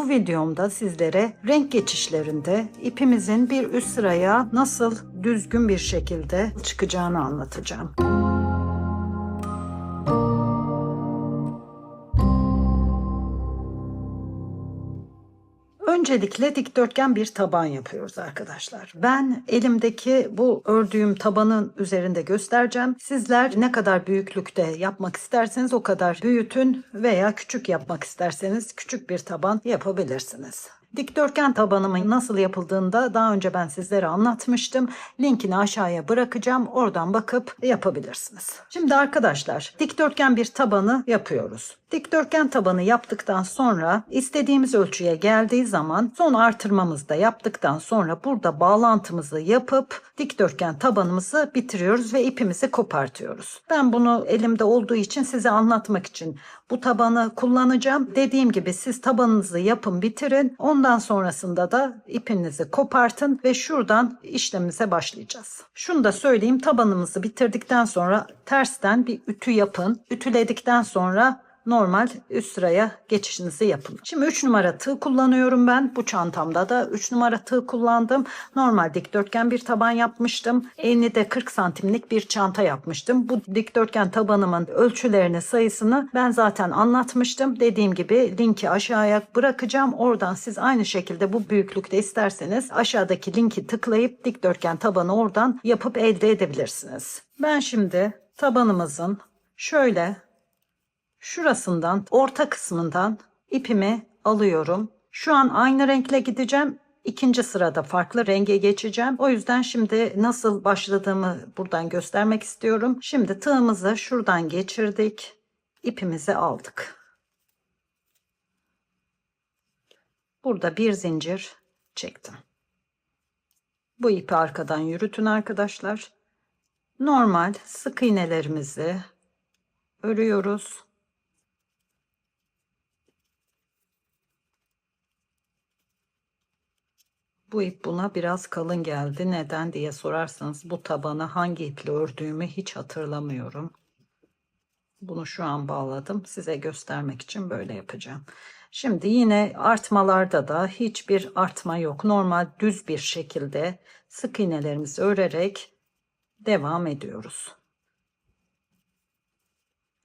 Bu videomda sizlere renk geçişlerinde ipimizin bir üst sıraya nasıl düzgün bir şekilde çıkacağını anlatacağım. Öncelikle dikdörtgen bir taban yapıyoruz arkadaşlar. Ben elimdeki bu ördüğüm tabanın üzerinde göstereceğim. Sizler ne kadar büyüklükte yapmak isterseniz o kadar büyütün veya küçük yapmak isterseniz küçük bir taban yapabilirsiniz. Dikdörtgen tabanımın nasıl yapıldığını da daha önce ben sizlere anlatmıştım. Linkini aşağıya bırakacağım. Oradan bakıp yapabilirsiniz. Şimdi arkadaşlar dikdörtgen bir tabanı yapıyoruz. Dikdörtgen tabanı yaptıktan sonra istediğimiz ölçüye geldiği zaman son artırmamızı da yaptıktan sonra burada bağlantımızı yapıp dikdörtgen tabanımızı bitiriyoruz ve ipimizi kopartıyoruz. Ben bunu elimde olduğu için size anlatmak için bu tabanı kullanacağım. Dediğim gibi siz tabanınızı yapın, bitirin. Ondan sonrasında da ipinizi kopartın ve şuradan işlemimize başlayacağız. Şunu da söyleyeyim, tabanımızı bitirdikten sonra tersten bir ütü yapın. Ütüledikten sonra normal üst sıraya geçişinizi yapın. Şimdi 3 numara tığ kullanıyorum ben. Bu çantamda da 3 numara tığ kullandım. Normal dikdörtgen bir taban yapmıştım. Enli de 40 santimlik bir çanta yapmıştım. Bu dikdörtgen tabanımın ölçülerini, sayısını ben zaten anlatmıştım. Dediğim gibi linki aşağıya bırakacağım. Oradan siz aynı şekilde bu büyüklükte isterseniz aşağıdaki linki tıklayıp dikdörtgen tabanı oradan yapıp elde edebilirsiniz. Ben şimdi tabanımızın şöyle şurasından, orta kısmından ipimi alıyorum. Şu an aynı renkle gideceğim. İkinci sırada farklı renge geçeceğim. O yüzden şimdi nasıl başladığımı buradan göstermek istiyorum. Şimdi tığımızı şuradan geçirdik. İpimizi aldık. Burada bir zincir çektim. Bu ipi arkadan yürütün arkadaşlar. Normal sık iğnelerimizi örüyoruz. Bu ip buna biraz kalın geldi. Neden diye sorarsanız bu tabanı hangi iple ördüğümü hiç hatırlamıyorum. Bunu şu an bağladım. Size göstermek için böyle yapacağım. Şimdi yine artmalarda da hiçbir artma yok. Normal düz bir şekilde sık iğnelerimizi örerek devam ediyoruz.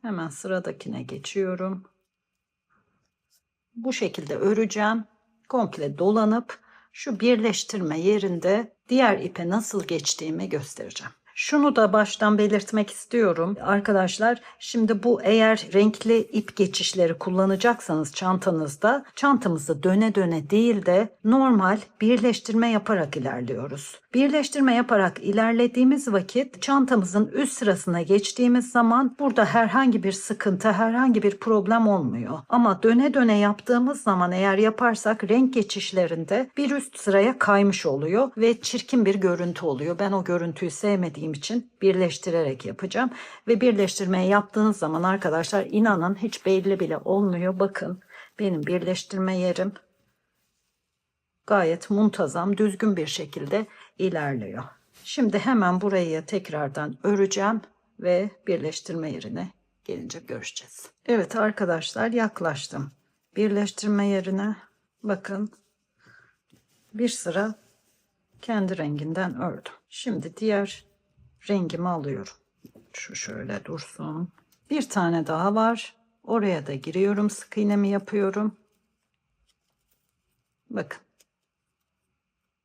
Hemen sıradakine geçiyorum. Bu şekilde öreceğim. Komple dolanıp şu birleştirme yerinde diğer ipe nasıl geçtiğimi göstereceğim. Şunu da baştan belirtmek istiyorum arkadaşlar. Şimdi bu eğer renkli ip geçişleri kullanacaksanız çantanızda çantamızı döne döne değil de normal birleştirme yaparak ilerliyoruz. Birleştirme yaparak ilerlediğimiz vakit çantamızın üst sırasına geçtiğimiz zaman burada herhangi bir sıkıntı, herhangi bir problem olmuyor. Ama döne döne yaptığımız zaman eğer yaparsak renk geçişlerinde bir üst sıraya kaymış oluyor ve çirkin bir görüntü oluyor. Ben o görüntüyü sevmediğim için birleştirerek yapacağım ve birleştirmeyi yaptığınız zaman arkadaşlar inanın hiç belli bile olmuyor. Bakın benim birleştirme yerim gayet muntazam, düzgün bir şekilde ilerliyor. Şimdi hemen burayı tekrardan öreceğim ve birleştirme yerine gelince görüşeceğiz. Evet arkadaşlar, yaklaştım birleştirme yerine. Bakın bir sıra kendi renginden ördüm. Şimdi diğer rengimi alıyorum. Şu şöyle dursun. Bir tane daha var. Oraya da giriyorum. Sık iğnemi yapıyorum. Bakın.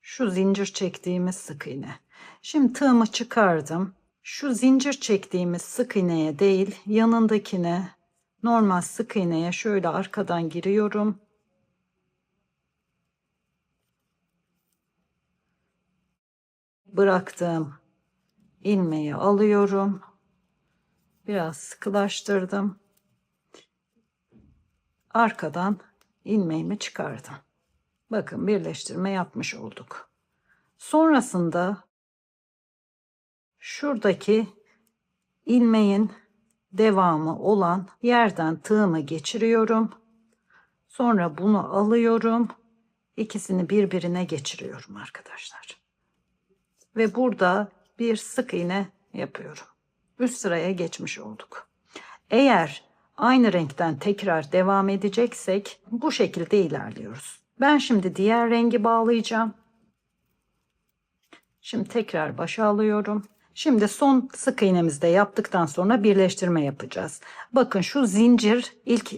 Şu zincir çektiğimiz sık iğne. Şimdi tığımı çıkardım. Şu zincir çektiğimiz sık iğneye değil, yanındakine, normal sık iğneye şöyle arkadan giriyorum. Bıraktığım ilmeği alıyorum. Biraz sıkılaştırdım. Arkadan ilmeğimi çıkardım. Bakın birleştirme yapmış olduk. Sonrasında şuradaki ilmeğin devamı olan yerden tığımı geçiriyorum. Sonra bunu alıyorum. İkisini birbirine geçiriyorum arkadaşlar. Ve burada bir sık iğne yapıyorum. Üst sıraya geçmiş olduk. Eğer aynı renkten tekrar devam edeceksek bu şekilde ilerliyoruz. Ben şimdi diğer rengi bağlayacağım. Şimdi tekrar başa alıyorum. Şimdi son sık iğnemizi de yaptıktan sonra birleştirme yapacağız. Bakın şu zincir ilk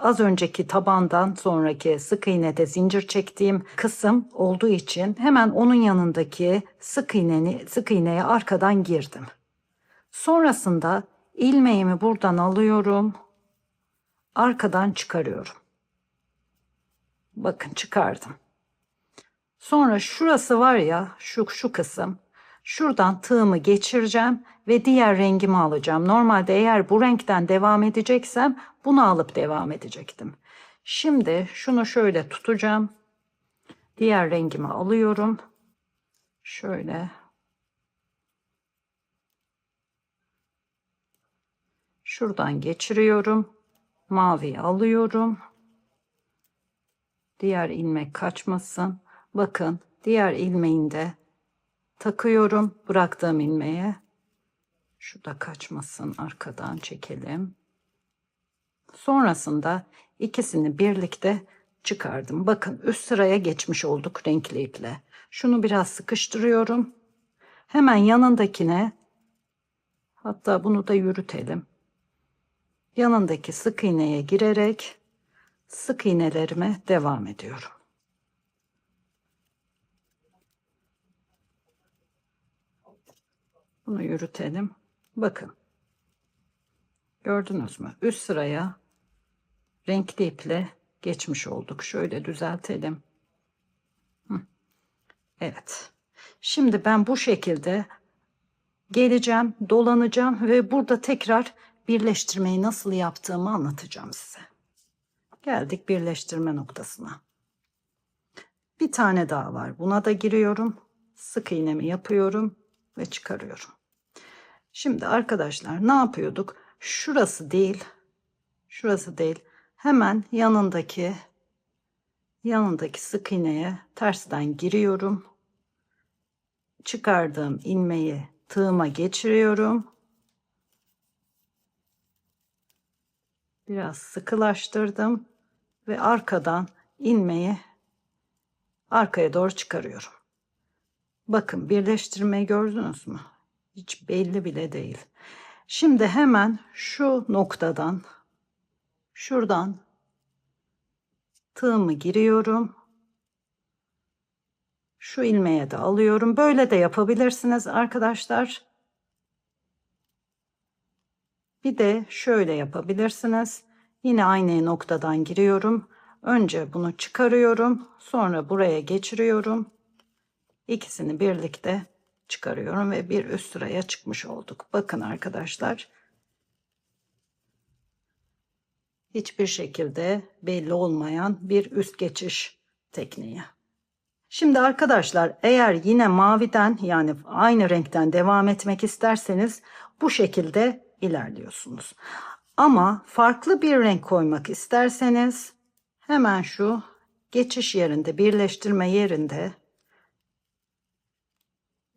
az önceki tabandan sonraki sık iğnede zincir çektiğim kısım olduğu için hemen onun yanındaki sık iğneye arkadan girdim. Sonrasında ilmeğimi buradan alıyorum. Arkadan çıkarıyorum. Bakın çıkardım. Sonra şurası var ya şu kısım. Şuradan tığımı geçireceğim ve diğer rengimi alacağım. Normalde eğer bu renkten devam edeceksem bunu alıp devam edecektim. Şimdi şunu şöyle tutacağım. Diğer rengimi alıyorum. Şöyle. Şuradan geçiriyorum. Maviyi alıyorum. Diğer ilmek kaçmasın. Bakın diğer ilmeğinde takıyorum bıraktığım ilmeğe. Şu da kaçmasın, arkadan çekelim. Sonrasında ikisini birlikte çıkardım. Bakın üst sıraya geçmiş olduk renkli iple. Şunu biraz sıkıştırıyorum. Hemen yanındakine, hatta bunu da yürütelim. Yanındaki sık iğneye girerek sık iğnelerime devam ediyorum. Bunu yürütelim. Bakın. Gördünüz mü? Üst sıraya renkli iple geçmiş olduk. Şöyle düzeltelim. Evet. Şimdi ben bu şekilde geleceğim, dolanacağım ve burada tekrar birleştirmeyi nasıl yaptığımı anlatacağım size. Geldik birleştirme noktasına. Bir tane daha var. Buna da giriyorum. Sık iğnemi yapıyorum ve çıkarıyorum. Şimdi arkadaşlar ne yapıyorduk? Şurası değil. Şurası değil. Hemen yanındaki sık iğneye tersten giriyorum. Çıkardığım ilmeği tığıma geçiriyorum. Biraz sıkılaştırdım ve arkadan ilmeği arkaya doğru çıkarıyorum. Bakın birleştirmeyi gördünüz mü? Hiç belli bile değil. Şimdi hemen şu noktadan, şuradan tığımı giriyorum. Şu ilmeğe de alıyorum. Böyle de yapabilirsiniz arkadaşlar. Bir de şöyle yapabilirsiniz. Yine aynı noktadan giriyorum. Önce bunu çıkarıyorum. Sonra buraya geçiriyorum. İkisini birlikte çıkarıyorum ve bir üst sıraya çıkmış olduk. Bakın arkadaşlar. Hiçbir şekilde belli olmayan bir üst geçiş tekniği. Şimdi arkadaşlar eğer yine maviden yani aynı renkten devam etmek isterseniz bu şekilde ilerliyorsunuz. Ama farklı bir renk koymak isterseniz hemen şu geçiş yerinde, birleştirme yerinde,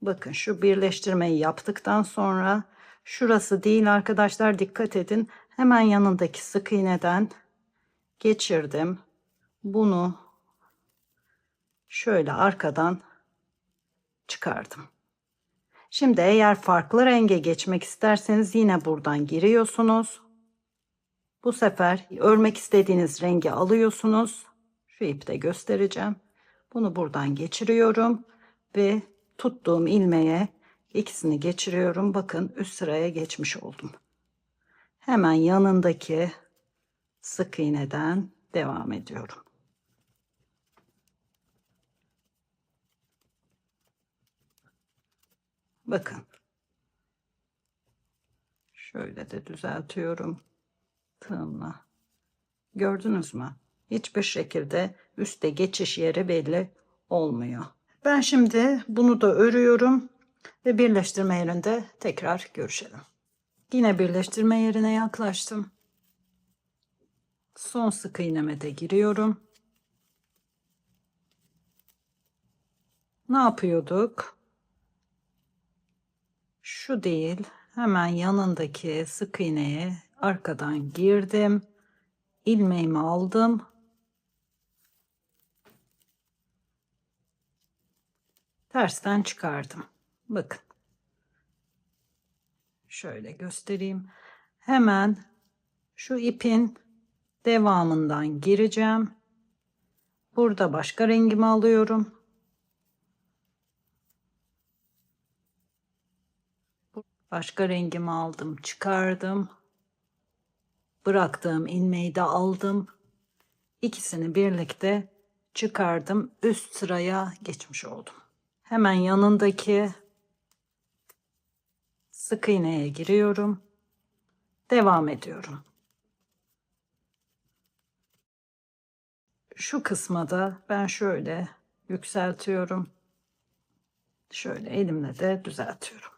bakın şu birleştirmeyi yaptıktan sonra şurası değil arkadaşlar, dikkat edin. Hemen yanındaki sık iğneden geçirdim. Bunu şöyle arkadan çıkardım. Şimdi eğer farklı renge geçmek isterseniz yine buradan giriyorsunuz. Bu sefer örmek istediğiniz rengi alıyorsunuz. Şu ipte göstereceğim. Bunu buradan geçiriyorum ve tuttuğum ilmeğe ikisini geçiriyorum. Bakın üst sıraya geçmiş oldum. Hemen yanındaki sık iğneden devam ediyorum. Bakın. Şöyle de düzeltiyorum tığımla. Gördünüz mü? Hiçbir şekilde üstte geçiş yeri belli olmuyor. Ben şimdi bunu da örüyorum ve birleştirme yerinde tekrar görüşelim. Yine birleştirme yerine yaklaştım. Son sık iğneme de giriyorum. Ne yapıyorduk? Şu değil, hemen yanındaki sık iğneye arkadan girdim. İlmeğimi aldım. Tersten çıkardım. Bakın. Şöyle göstereyim. Hemen şu ipin devamından gireceğim. Burada başka rengimi alıyorum. Başka rengimi aldım, çıkardım. Bıraktığım ilmeği de aldım. İkisini birlikte çıkardım. Üst sıraya geçmiş oldum. Hemen yanındaki sık iğneye giriyorum. Devam ediyorum. Şu kısma da ben şöyle yükseltiyorum. Şöyle elimle de düzeltiyorum.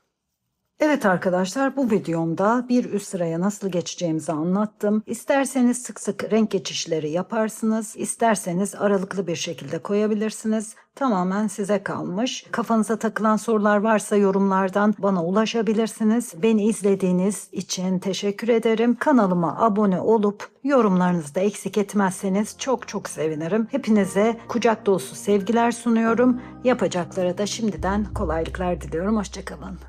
Evet arkadaşlar, bu videomda bir üst sıraya nasıl geçeceğimizi anlattım. İsterseniz sık sık renk geçişleri yaparsınız, isterseniz aralıklı bir şekilde koyabilirsiniz. Tamamen size kalmış. Kafanıza takılan sorular varsa yorumlardan bana ulaşabilirsiniz. Beni izlediğiniz için teşekkür ederim. Kanalıma abone olup yorumlarınızı da eksik etmezseniz çok çok sevinirim. Hepinize kucak dolusu sevgiler sunuyorum. Yapacaklara da şimdiden kolaylıklar diliyorum. Hoşça kalın.